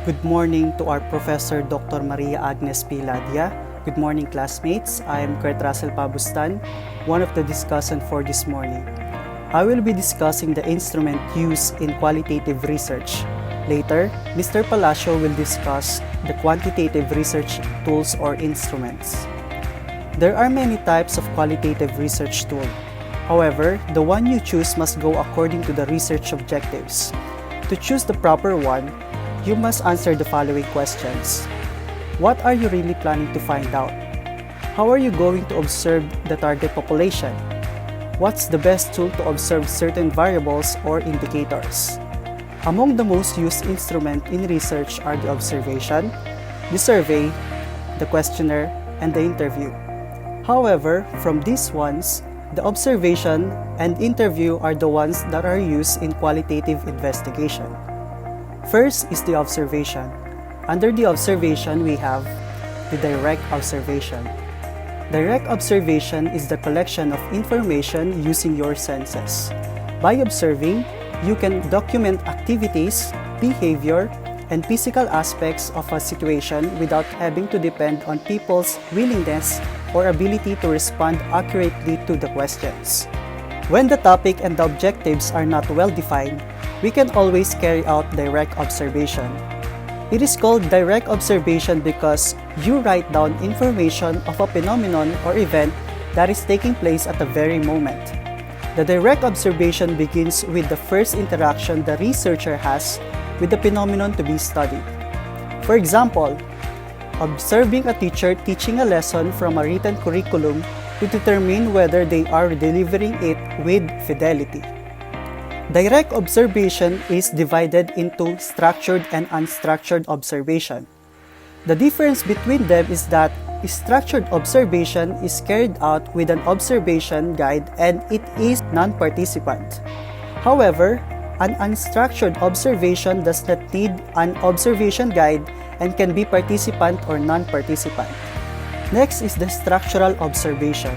Good morning to our Professor Dr. Maria Agnes Piladia. Good morning, classmates. I am Kurt Russell Pabustan, one of the discussants for this morning. I will be discussing the instrument used in qualitative research. Later, Mr. Palacio will discuss the quantitative research tools or instruments. There are many types of qualitative research tool. However, the one you choose must go according to the research objectives. To choose the proper one, you must answer the following questions. What are you really planning to find out? How are you going to observe the target population? What's the best tool to observe certain variables or indicators? Among the most used instruments in research are the observation, the survey, the questionnaire, and the interview. However, from these ones, the observation and interview are the ones that are used in qualitative investigation. First is the observation. Under the observation, we have the direct observation. Direct observation is the collection of information using your senses. By observing, you can document activities, behavior, and physical aspects of a situation without having to depend on people's willingness or ability to respond accurately to the questions. When the topic and the objectives are not well defined, we can always carry out direct observation. It is called direct observation because you write down information of a phenomenon or event that is taking place at the very moment. The direct observation begins with the first interaction the researcher has with the phenomenon to be studied. For example, observing a teacher teaching a lesson from a written curriculum to determine whether they are delivering it with fidelity. Direct observation is divided into structured and unstructured observation. The difference between them is that structured observation is carried out with an observation guide and it is non-participant. However, an unstructured observation does not need an observation guide and can be participant or non-participant. Next is the structural observation.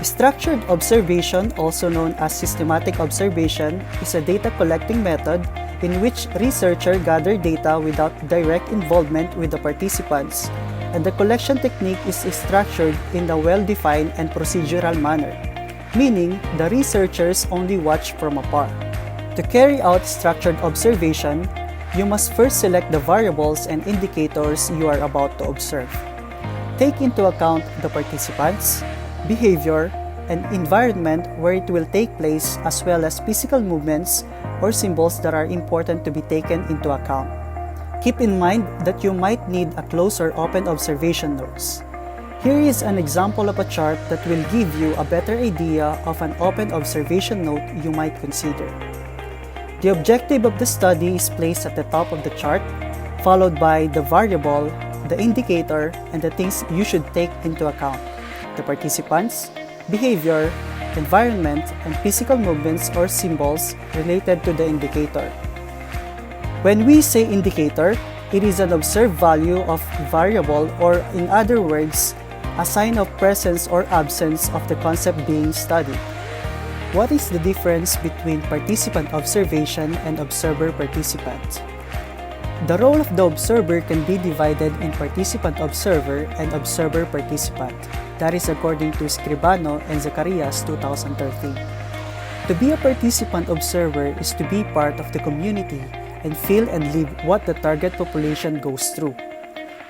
Structured observation, also known as systematic observation, is a data collecting method in which researchers gather data without direct involvement with the participants, and the collection technique is structured in a well-defined and procedural manner, meaning the researchers only watch from afar. To carry out structured observation, you must first select the variables and indicators you are about to observe. Take into account the participants, behavior, and environment where it will take place, as well as physical movements or symbols that are important to be taken into account. Keep in mind that you might need a closed or open observation notes. Here is an example of a chart that will give you a better idea of an open observation note you might consider. The objective of the study is placed at the top of the chart, followed by the variable, the indicator, and the things you should take into account: the participants, behavior, environment, and physical movements or symbols related to the indicator. When we say indicator, it is an observed value of variable, or in other words, a sign of presence or absence of the concept being studied. What is the difference between participant observation and observer-participant? The role of the observer can be divided in participant-observer and observer-participant. That is according to Scribano and Zacarias 2013. To be a participant-observer is to be part of the community and feel and live what the target population goes through.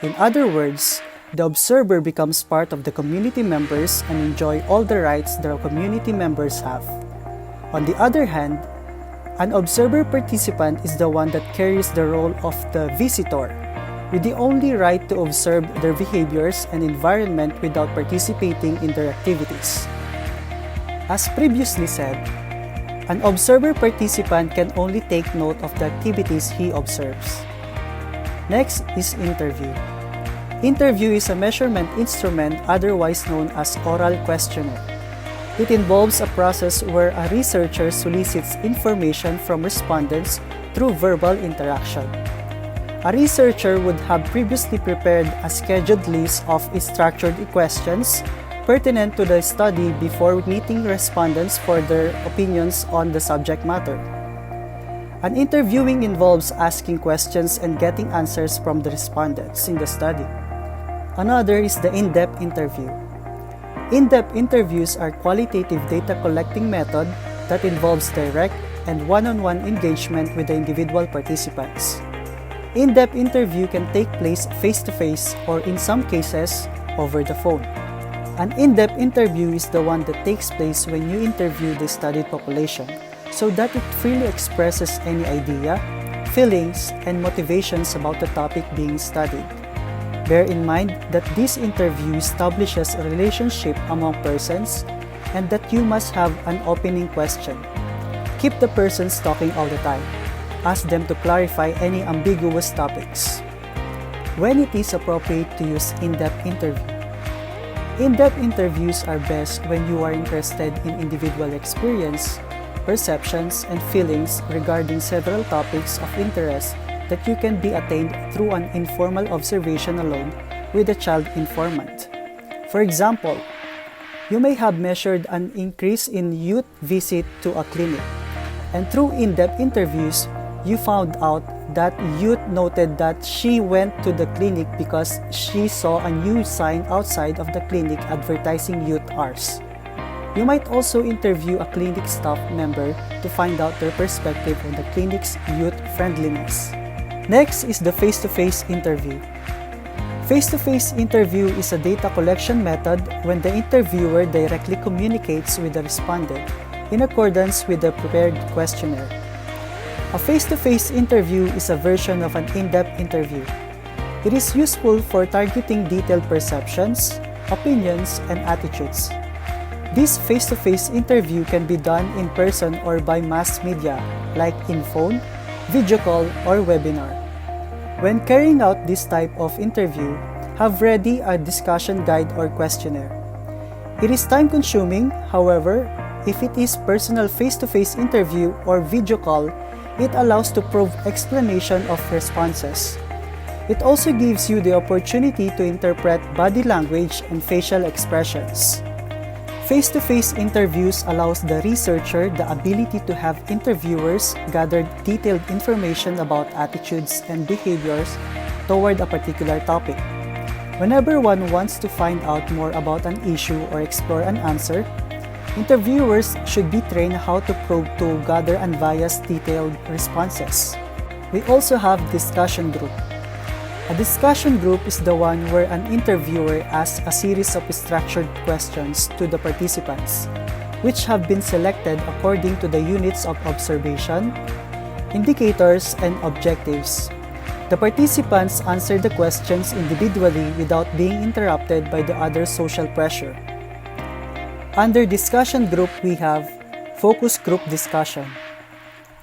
In other words, the observer becomes part of the community members and enjoy all the rights the community members have. On the other hand, an observer participant is the one that carries the role of the visitor, with the only right to observe their behaviors and environment without participating in their activities. As previously said, an observer participant can only take note of the activities he observes. Next is interview. Interview is a measurement instrument otherwise known as oral questionnaire. It involves a process where a researcher solicits information from respondents through verbal interaction. A researcher would have previously prepared a scheduled list of structured questions pertinent to the study before meeting respondents for their opinions on the subject matter. An interviewing involves asking questions and getting answers from the respondents in the study. Another is the in-depth interview. In-depth interviews are qualitative data collecting method that involves direct and one-on-one engagement with the individual participants. In-depth interview can take place face-to-face or in some cases, over the phone. An in-depth interview is the one that takes place when you interview the studied population so that it freely expresses any idea, feelings, and motivations about the topic being studied. Bear in mind that this interview establishes a relationship among persons and that you must have an opening question. Keep the persons talking all the time. Ask them to clarify any ambiguous topics. When it is appropriate to use in-depth interview. In-depth interviews are best when you are interested in individual experience, perceptions, and feelings regarding several topics of interest that you can be attained through an informal observation alone with a child informant. For example, you may have measured an increase in youth visit to a clinic, and through in-depth interviews, you found out that youth noted that she went to the clinic because she saw a new sign outside of the clinic advertising youth hours. You might also interview a clinic staff member to find out their perspective on the clinic's youth friendliness. Next is the face-to-face interview. Face-to-face interview is a data collection method when the interviewer directly communicates with the respondent in accordance with the prepared questionnaire. A face-to-face interview is a version of an in-depth interview. It is useful for targeting detailed perceptions, opinions, and attitudes. This face-to-face interview can be done in person or by mass media like in phone, video call, or webinar. When carrying out this type of interview, have ready a discussion guide or questionnaire. It is time-consuming, however, if it is personal face-to-face interview or video call, it allows to prove explanation of responses. It also gives you the opportunity to interpret body language and facial expressions. Face-to-face interviews allows the researcher the ability to have interviewers gather detailed information about attitudes and behaviors toward a particular topic. Whenever one wants to find out more about an issue or explore an answer, interviewers should be trained how to probe to gather unbiased, detailed responses. We also have discussion group. A discussion group is the one where an interviewer asks a series of structured questions to the participants, which have been selected according to the units of observation, indicators, and objectives. The participants answer the questions individually without being interrupted by the other social pressure. Under discussion group, we have focus group discussion.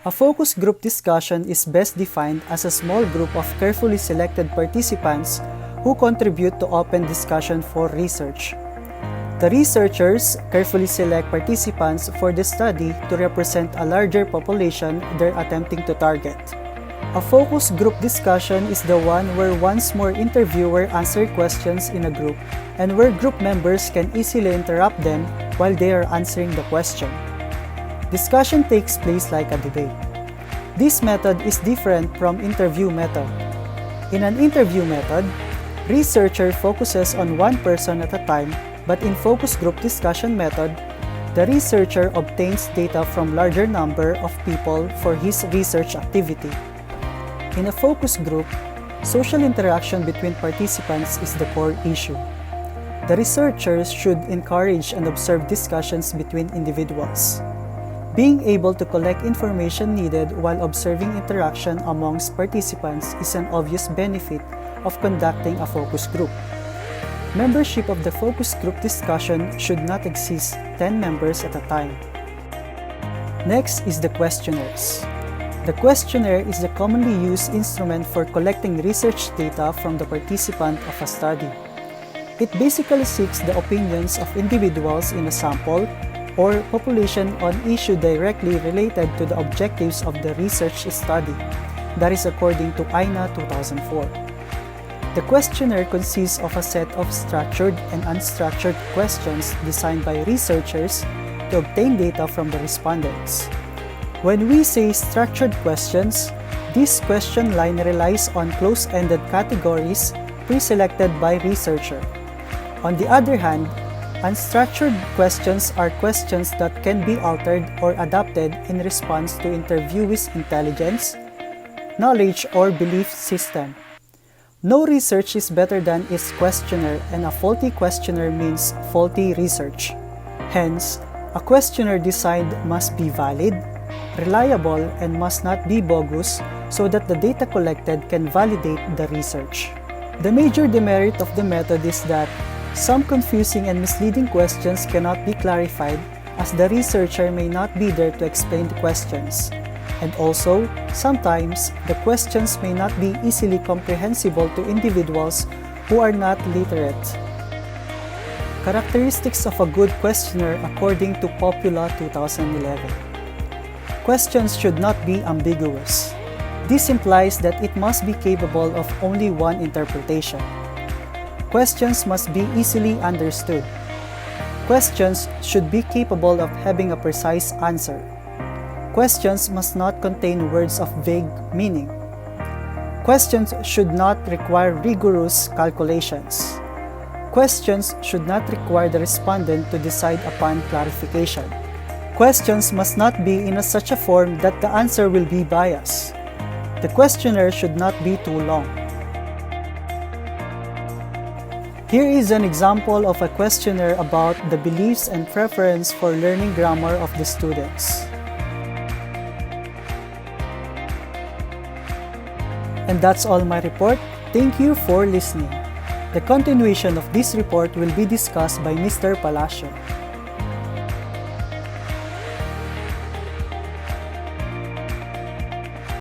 A focus group discussion is best defined as a small group of carefully selected participants who contribute to open discussion for research. The researchers carefully select participants for the study to represent a larger population they're attempting to target. A focus group discussion is the one where once more interviewer answer questions in a group and where group members can easily interrupt them while they are answering the question. Discussion takes place like a debate. This method is different from interview method. In an interview method, researcher focuses on one person at a time, but in focus group discussion method, the researcher obtains data from larger number of people for his research activity. In a focus group, social interaction between participants is the core issue. The researchers should encourage and observe discussions between individuals. Being able to collect information needed while observing interaction amongst participants is an obvious benefit of conducting a focus group. Membership of the focus group discussion should not exceed 10 members at a time. Next is the questionnaires. The questionnaire is the commonly used instrument for collecting research data from the participant of a study. It basically seeks the opinions of individuals in a sample or population on issue directly related to the objectives of the research study. That is according to INA 2004. The questionnaire consists of a set of structured and unstructured questions designed by researchers to obtain data from the respondents. When we say structured questions, this question line relies on close-ended categories pre-selected by researcher. On the other hand, unstructured questions are questions that can be altered or adapted in response to interviewee's intelligence, knowledge, or belief system. No research is better than its questioner, and a faulty questioner means faulty research. Hence, a questionnaire designed must be valid, reliable, and must not be bogus so that the data collected can validate the research. The major demerit of the method is that some confusing and misleading questions cannot be clarified as the researcher may not be there to explain the questions. And also, sometimes, the questions may not be easily comprehensible to individuals who are not literate. Characteristics of a good questionnaire according to Popula 2011. Questions should not be ambiguous. This implies that it must be capable of only one interpretation. Questions must be easily understood. Questions should be capable of having a precise answer. Questions must not contain words of vague meaning. Questions should not require rigorous calculations. Questions should not require the respondent to decide upon clarification. Questions must not be in such a form that the answer will be biased. The questionnaire should not be too long. Here is an example of a questionnaire about the beliefs and preference for learning grammar of the students. And that's all my report. Thank you for listening. The continuation of this report will be discussed by Mr. Palacio.